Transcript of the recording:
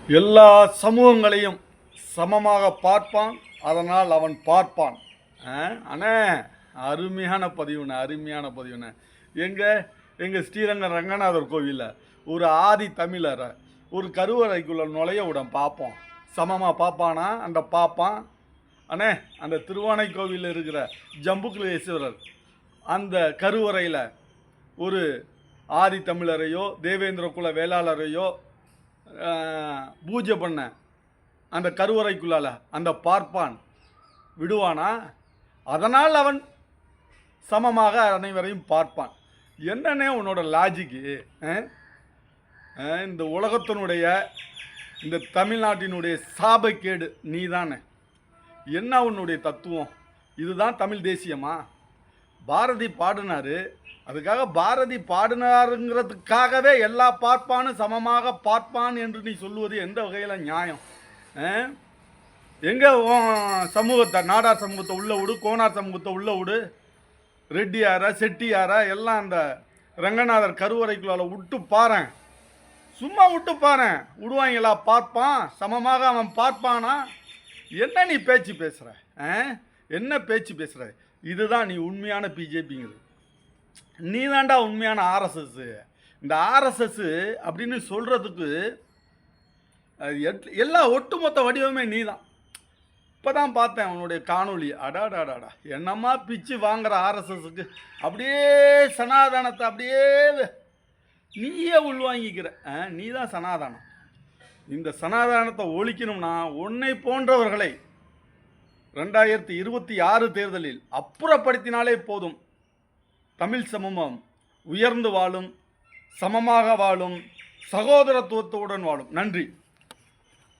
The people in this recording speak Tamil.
எல்லா சமூகங்களையும் சமமாக பார்ப்பான், அதனால் அவன் பார்ப்பான். அண்ணே, அருமையான பதிவுண்ணே. எங்கள் ஸ்ரீரங்க ரங்கநாதர் கோவிலில் ஒரு ஆதி தமிழரை ஒரு கருவறைக்குள்ளே நுழைய விட பார்ப்போம். சமமாக பார்ப்பானா அந்த பார்ப்பான். அண்ணே, அந்த திருவானைக்கோவிலில் இருக்கிற ஜம்புகுலேஸ்வரர் அந்த கருவறையில் ஒரு ஆதி தமிழரையோ தேவேந்திர குல வேளாளரையோ பூஜை பண்ண அந்த கருவறைக்குள்ளால அந்த பார்ப்பான் விடுவானா? அதனால் அவன் சமமாக அனைவரையும் பார்ப்பான். என்னன்னே உன்னோட லாஜிக்கு? இந்த உலகத்தினுடைய இந்த தமிழ்நாட்டினுடைய சாபக்கேடு நீ தானே. என்ன உன்னுடைய தத்துவம்? இதுதான் தமிழ் தேசியமா? பாரதி பாடினாரு, அதுக்காக பாரதி பாடினாருங்கிறதுக்காகவே எல்லா பார்ப்பானும் சமமாக பார்ப்பான் என்று நீ சொல்லுவது எந்த வகையில் நியாயம்? எங்கே சமூகத்தை, நாடார் சமூகத்தை உள்ள விடு, கோனார் சமூகத்தை உள்ள விடு, ரெட்டியாரா செட்டியாரா எல்லாம் அந்த ரங்கநாதர் கருவறைக்குள்ளால விட்டு பாறேன், சும்மா விட்டு பாறேன், விடுவாங்களா? பார்ப்பான், சமமாக அவன் பார்ப்பானா? என்ன நீ பேச்சு பேசுகிற? என்ன பேச்சு பேசுகிற? இதுதான் நீ உண்மையான பிஜேபிங்கிறது. நீ தாண்டா உண்மையான ஆர்எஸ்எஸ். இந்த ஆர்எஸ்எஸ் அப்படின்னு சொல்கிறதுக்கு எல்லா ஒட்டுமொத்த வடிவமே நீ தான். இப்போ தான் பார்த்தேன் உன்னுடைய காணொலி. அடாடாடாடா, என்னம்மா பிச்சு வாங்குற ஆர்எஸ்எஸ்க்கு அப்படியே சனாதனத்தை அப்படியே நீயே உள்வாங்கிக்கிற. நீ தான் சனாதனம். இந்த சனாதனத்தை ஒழிக்கணும்னா உன்னை போன்றவர்களை 2026 தேர்தலில் அப்புறப்படுத்தினாலே போதும். தமிழ் சமூகம் உயர்ந்து வாழும், சமமாக வாழும், சகோதரத்துவத்துடன் வாழும். நன்றி.